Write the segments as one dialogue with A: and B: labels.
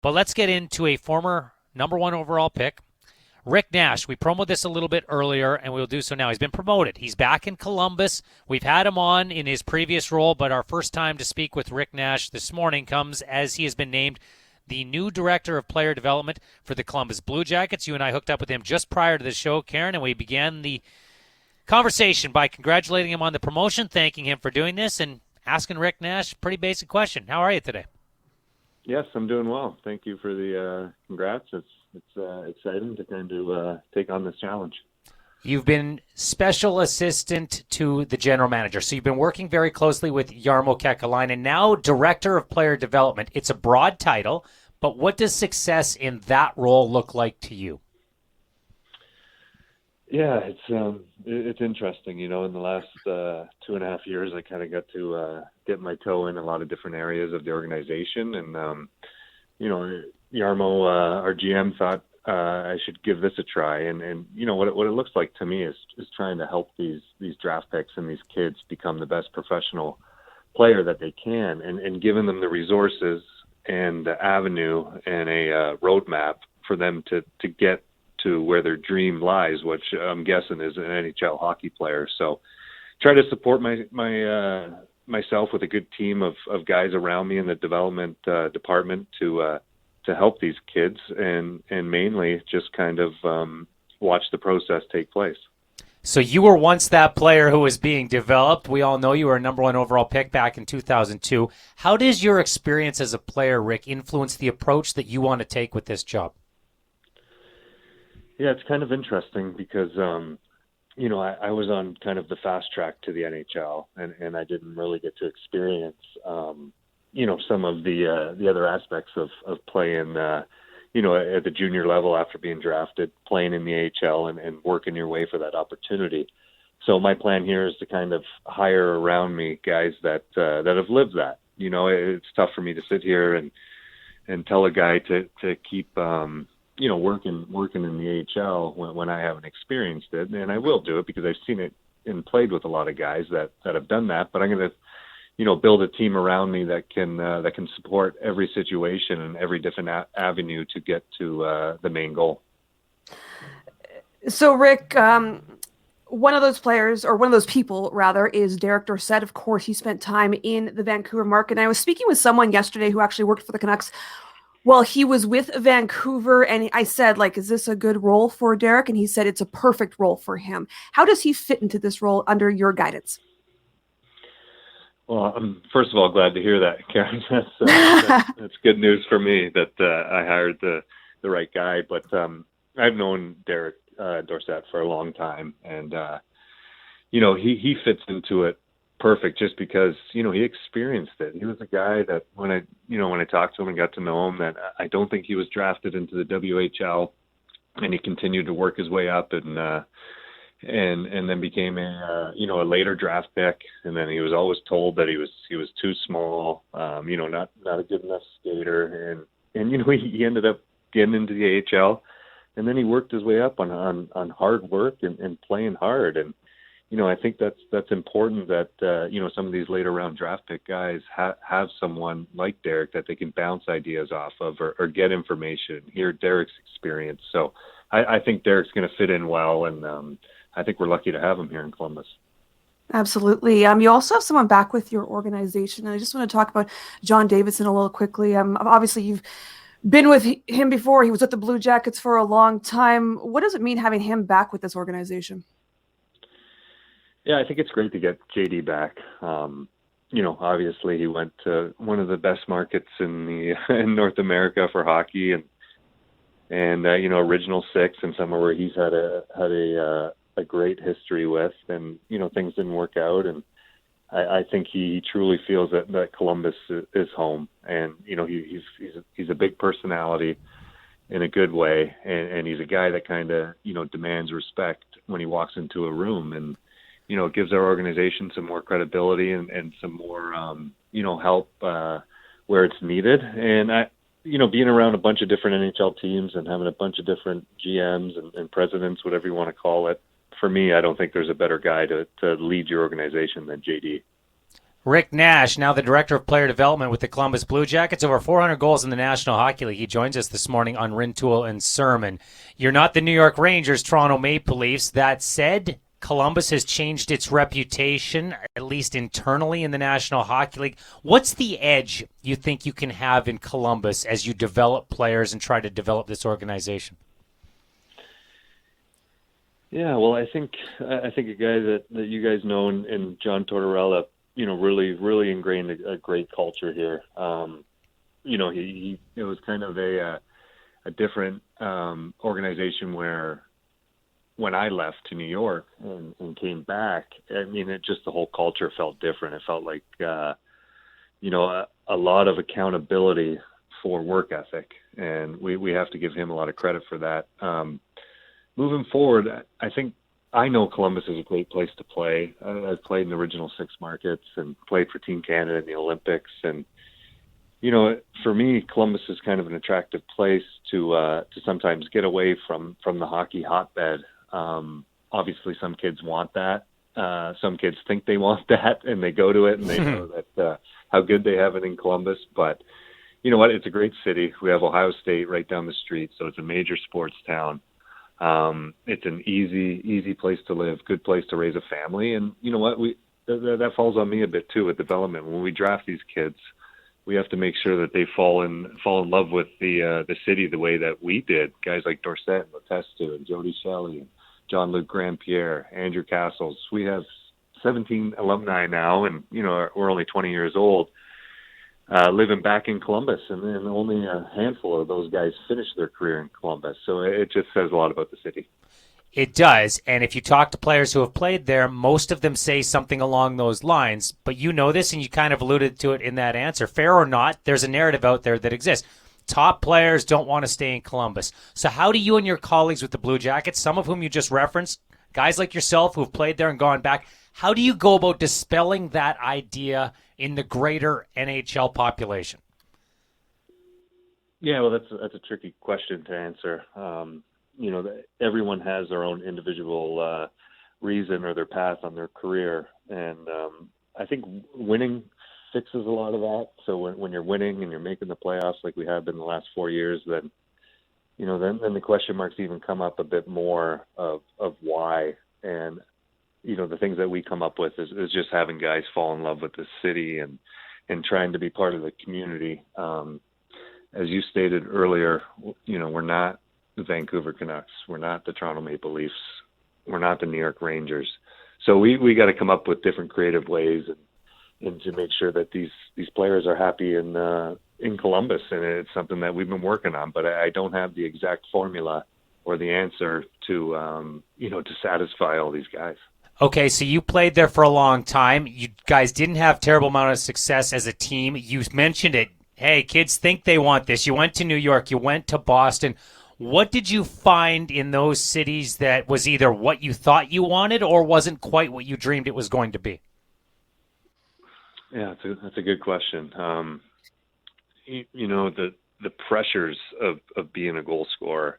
A: But let's get into a former number one overall pick, Rick Nash. We promoted this a little bit earlier, and we'll do so now. He's been promoted. He's back in Columbus. We've had him on in his previous role, but our first time to speak with Rick Nash this morning comes as he has been named the new director of player development for the Columbus Blue Jackets. You and I hooked up with him just prior to the show, Karen, and we began the conversation by congratulating him on the promotion, thanking him for doing this, and asking Rick Nash a pretty basic question. How are you today?
B: Yes, I'm doing well. Thank you for the congrats. It's exciting to kind of take on this challenge.
A: You've been special assistant to the general manager, so you've been working very closely with Jarmo Kekalainen, and now director of player development. It's a broad title, but what does success in that role look like to you?
B: Yeah, it's interesting. You know, in the last 2.5 years, I kind of got to dip my toe in a lot of different areas of the organization, and Jarmo, our GM, thought I should give this a try. And you know what it looks like to me is trying to help these draft picks and these kids become the best professional player that they can, and giving them the resources and the avenue and a roadmap for them to get to where their dream lies, which I'm guessing is an NHL hockey player. So try to support myself with a good team of guys around me in the development department to help these kids and mainly just kind of watch the process take place.
A: So you were once that player who was being developed. We all know you were a number one overall pick back in 2002. How does your experience as a player, Rick, influence the approach that you want to take with this job?
B: Yeah, it's kind of interesting because, I was on kind of the fast track to the NHL, and I didn't really get to experience, some of the other aspects of playing, at the junior level after being drafted, playing in the AHL and working your way for that opportunity. So my plan here is to kind of hire around me guys that have lived that. You know, it's tough for me to sit here and tell a guy to keep, working in the AHL when I haven't experienced it. And I will do it because I've seen it and played with a lot of guys that have done that. But I'm going to, build a team around me that can support every situation and every different avenue to get to the main goal.
C: So, Rick, one of those players, or one of those people, rather, is Derek Dorsett. Of course, he spent time in the Vancouver market. And I was speaking with someone yesterday who actually worked for the Canucks while he was with Vancouver, and I said, is this a good role for Derek? And he said it's a perfect role for him. How does he fit into this role under your guidance?
B: Well, I'm first of all glad to hear that, Karen. That's good news for me that I hired the right guy. But I've known Derek Dorsett for a long time, and he fits into it perfect just because he experienced it. He was a guy that when I talked to him and got to know him, that I don't think he was drafted into the WHL, and he continued to work his way up and then became a later draft pick, and then he was always told that he was too small, not a good enough skater, and he ended up getting into the AHL, and then he worked his way up on hard work and playing hard. And I think that's important that some of these later round draft pick guys have someone like Derek that they can bounce ideas off of or get information, hear Derek's experience. So I think Derek's going to fit in well, and I think we're lucky to have him here in Columbus.
C: Absolutely. You also have someone back with your organization, and I just want to talk about John Davidson a little quickly. Obviously, you've been with him before. He was with the Blue Jackets for a long time. What does it mean having him back with this organization?
B: Yeah, I think it's great to get JD back. Obviously he went to one of the best markets in North America for hockey, and Original Six, and somewhere where he's had a great history with, and things didn't work out, and I think he truly feels that Columbus is home, and he's a big personality in a good way, and he's a guy that kind of demands respect when he walks into a room, and it gives our organization some more credibility and some more, help where it's needed. And being around a bunch of different NHL teams and having a bunch of different GMs and presidents, whatever you want to call it, for me, I don't think there's a better guy to lead your organization than JD.
A: Rick Nash, now the Director of Player Development with the Columbus Blue Jackets, over 400 goals in the National Hockey League. He joins us this morning on Rintoul and Sermon. You're not the New York Rangers, Toronto Maple Leafs. That said, Columbus has changed its reputation, at least internally in the National Hockey League. What's the edge you think you can have in Columbus as you develop players and try to develop this organization?
B: Yeah, well, I think a guy that you guys know in John Tortorella, really ingrained a great culture here. He it was kind of a different organization where when I left to New York and came back, I mean, the whole culture felt different. It felt like, a lot of accountability for work ethic, and we have to give him a lot of credit for that. Moving forward, I think I know Columbus is a great place to play. I've played in the Original Six markets and played for Team Canada in the Olympics. And, for me, Columbus is kind of an attractive place to sometimes get away from the hockey hotbed. Obviously, some kids want that. Some kids think they want that, and they go to it, and they know that how good they have it in Columbus. But you know what? It's a great city. We have Ohio State right down the street, so it's a major sports town. It's an easy place to live, good place to raise a family. And you know what? That falls on me a bit too with development. When we draft these kids, we have to make sure that they fall in love with the city the way that we did. Guys like Dorsett and Letestu and Jody Shelley and Jean-Luc Grandpierre, Andrew Castles. We have 17 alumni now, and we're only 20 years old, living back in Columbus, and only a handful of those guys finished their career in Columbus. So it just says a lot about the city.
A: It does, and if you talk to players who have played there, most of them say something along those lines. But you know this, and you kind of alluded to it in that answer. Fair or not, there's a narrative out there that exists. Top players don't want to stay in Columbus. So how do you and your colleagues with the Blue Jackets, some of whom you just referenced, guys like yourself who have played there and gone back, how do you go about dispelling that idea in the greater NHL population?
B: Yeah, well, that's a tricky question to answer. Everyone has their own individual reason or their path on their career, and I think winning fixes a lot of that. So when you're winning and you're making the playoffs like we have been the last 4 years, then the question marks even come up a bit more of why. And the things that we come up with is just having guys fall in love with the city and trying to be part of the community. As you stated earlier, we're not the Vancouver Canucks. We're not the Toronto Maple Leafs. We're not the New York Rangers. So we got to come up with different creative ways and to make sure that these players are happy in Columbus. And it's something that we've been working on, but I don't have the exact formula or the answer to satisfy all these guys.
A: Okay, so you played there for a long time. You guys didn't have terrible amount of success as a team. You mentioned it. Hey, kids think they want this. You went to New York. You went to Boston. What did you find in those cities that was either what you thought you wanted or wasn't quite what you dreamed it was going to be?
B: Yeah, that's a good question. The pressures of being a goal scorer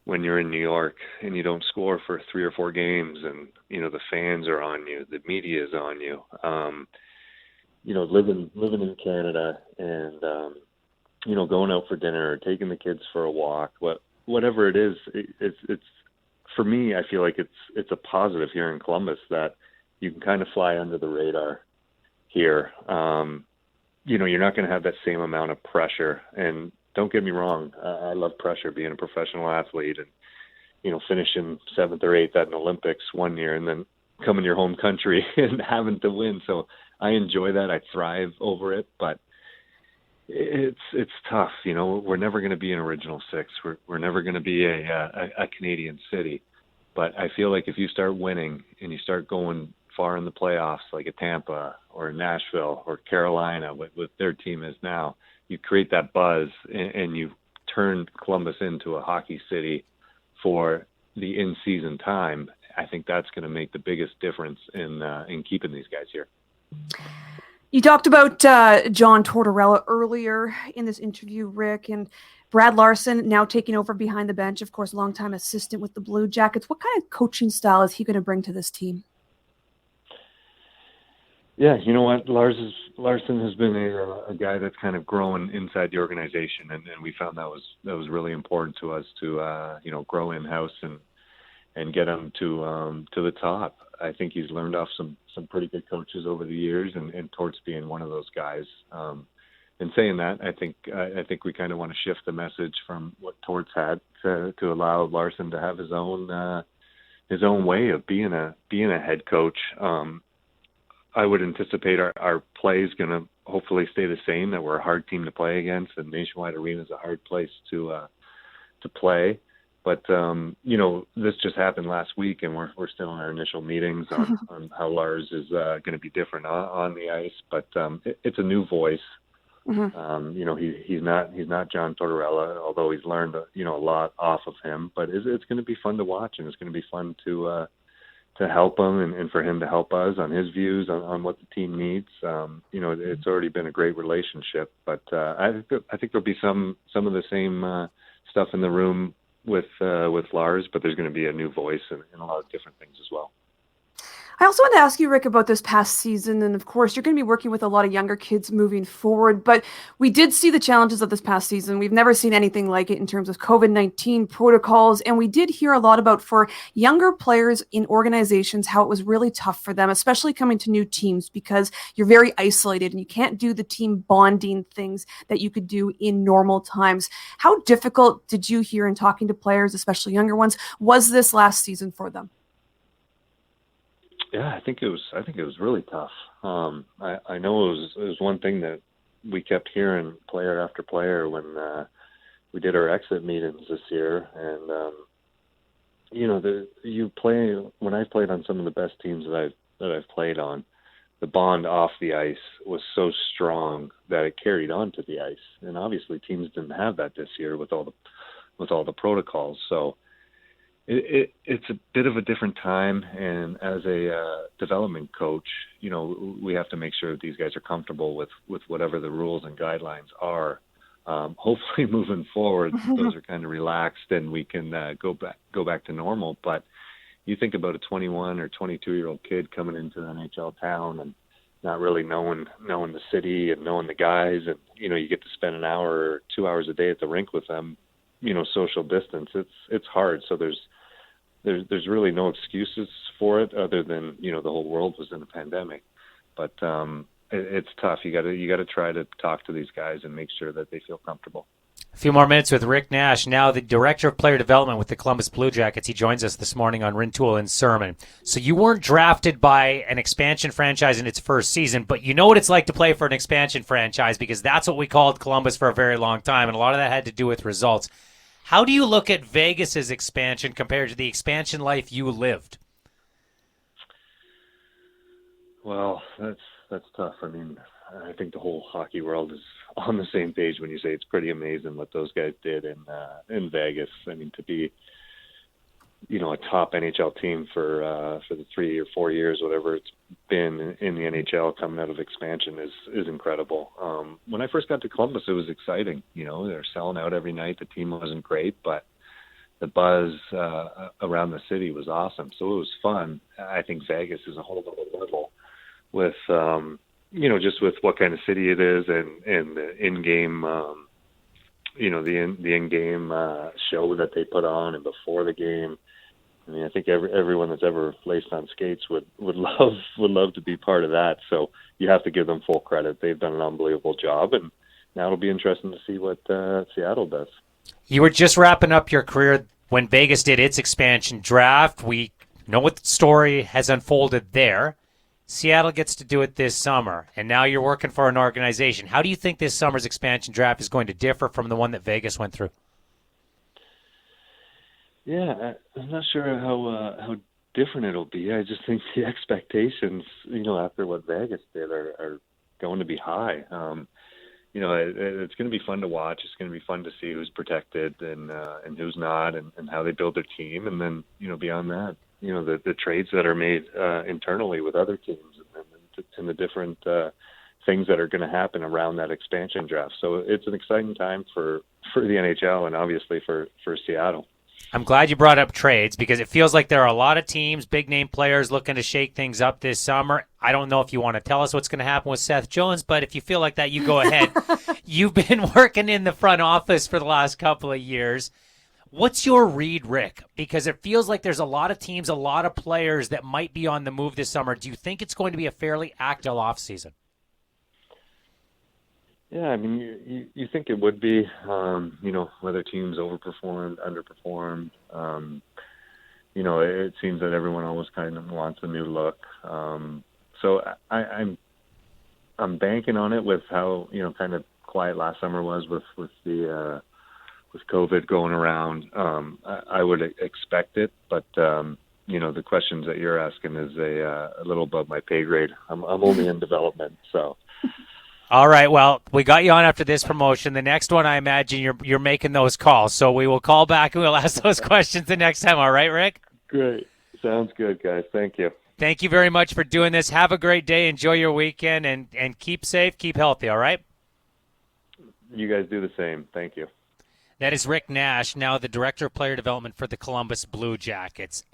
B: when you're in New York and you don't score for 3 or 4 games, and the fans are on you, the media is on you. Living in Canada and going out for dinner or taking the kids for a walk, whatever it is, it's for me. I feel like it's a positive here in Columbus that you can kind of fly under the radar here. You're not going to have that same amount of pressure. And don't get me wrong, I love pressure being a professional athlete and, finishing 7th or 8th at an Olympics one year and then coming to your home country and having to win. So I enjoy that. I thrive over it, but it's tough. We're never going to be an Original Six. We're never going to be a Canadian city. But I feel like if you start winning and you start going far in the playoffs, like a Tampa or Nashville or Carolina, what their team is now, you create that buzz and you turn Columbus into a hockey city for the in-season time. I think that's going to make the biggest difference in keeping these guys here.
C: You talked about John Tortorella earlier in this interview, Rick, and Brad Larson now taking over behind the bench, of course, longtime assistant with the Blue Jackets. What kind of coaching style is he going to bring to this team?
B: Yeah, you know what? Larson has been a guy that's kind of grown inside the organization, and we found that was really important to us to grow in house and get him to the top. I think he's learned off some pretty good coaches over the years, and towards being one of those guys. In saying that, I think we kind of want to shift the message from what Torts had to allow Larson to have his own way of being a head coach. I would anticipate our play is going to hopefully stay the same. That we're a hard team to play against, and Nationwide Arena is a hard place to play. But this just happened last week, and we're still in our initial meetings on how Lars is going to be different on the ice. But it's a new voice.
C: Mm-hmm.
B: He's not John Tortorella, although he's learned a lot off of him. But it's going to be fun to watch, and it's going to be fun to help him and for him to help us on his views on what the team needs. It's already been a great relationship, but I think there'll be some of the same stuff in the room with Lars, but there's going to be a new voice and a lot of different things as well.
C: I also want to ask you, Rick, about this past season. And of course, you're going to be working with a lot of younger kids moving forward. But we did see the challenges of this past season. We've never seen anything like it in terms of COVID-19 protocols. And we did hear a lot about, for younger players in organizations, how it was really tough for them, especially coming to new teams, because you're very isolated and you can't do the team bonding things that you could do in normal times. How difficult did you hear in talking to players, especially younger ones, was this last season for them?
B: Yeah, I think it was really tough. I know it was one thing that we kept hearing player after player when we did our exit meetings this year, and when I played on some of the best teams that I've played on, the bond off the ice was so strong that it carried on to the ice, and obviously teams didn't have that this year with all the protocols, so. It's a bit of a different time, and as a development coach, we have to make sure that these guys are comfortable with whatever the rules and guidelines are. Hopefully, moving forward, those are kind of relaxed, and we can go back to normal. But you think about a 21 or 22-year-old kid coming into the NHL town and not really knowing the city and knowing the guys, and you get to spend an hour or 2 hours a day at the rink with them. Social distance. It's hard. So there's really no excuses for it other than the whole world was in a pandemic, but it's tough. You got to try to talk to these guys and make sure that they feel comfortable.
A: A few more minutes with Rick Nash, now the Director of Player Development with the Columbus Blue Jackets. He joins us this morning on Rintoul and Sermon. So you weren't drafted by an expansion franchise in its first season, but you know what it's like to play for an expansion franchise, because that's what we called Columbus for a very long time, and a lot of that had to do with results. How do you look at Vegas's expansion compared to the expansion life you lived?
B: Well, that's tough. I mean, I think the whole hockey world is on the same page when you say it's pretty amazing what those guys did in Vegas. I mean, to be a top NHL team for the 3 or 4 years, whatever it's been in the NHL, coming out of expansion is incredible. When I first got to Columbus, it was exciting. They're selling out every night. The team wasn't great, but the buzz around the city was awesome. So it was fun. I think Vegas is a whole other level with just with what kind of city it is and the in-game the in-game show that they put on and before the game. I mean, I think everyone that's ever laced on skates would love to be part of that. So you have to give them full credit. They've done an unbelievable job, and now it'll be interesting to see what Seattle does.
A: You were just wrapping up your career when Vegas did its expansion draft. We know what the story has unfolded there. Seattle gets to do it this summer, and now you're working for an organization. How do you think this summer's expansion draft is going to differ from the one that Vegas went through?
B: Yeah, I'm not sure how different it'll be. I just think the expectations, after what Vegas did, are going to be high. It's going to be fun to watch. It's going to be fun to see who's protected and who's not, and how they build their team. And then, beyond that, the trades that are made internally with other teams and the different things that are going to happen around that expansion draft. So it's an exciting time for the NHL and obviously for Seattle.
A: I'm glad you brought up trades because it feels like there are a lot of teams, big name players looking to shake things up this summer. I don't know if you want to tell us what's going to happen with Seth Jones, but if you feel like that, you go ahead. You've been working in the front office for the last couple of years. What's your read, Rick? Because it feels like there's a lot of teams, a lot of players that might be on the move this summer. Do you think it's going to be a fairly active offseason?
B: Yeah, I mean, you think it would be, whether teams overperformed, underperformed. It seems that everyone always kind of wants a new look. So I'm banking on it with how, kind of quiet last summer was with COVID going around. I would expect it, but the questions that you're asking is a little above my pay grade. I'm only in development, so.
A: All right, well, we got you on after this promotion. The next one, I imagine you're making those calls, so we will call back and we'll ask those questions the next time. All right, Rick?
B: Great. Sounds good, guys. Thank you.
A: Thank you very much for doing this. Have a great day. Enjoy your weekend, and keep safe, keep healthy, all right?
B: You guys do the same. Thank you.
A: That is Rick Nash, now the Director of Player Development for the Columbus Blue Jackets.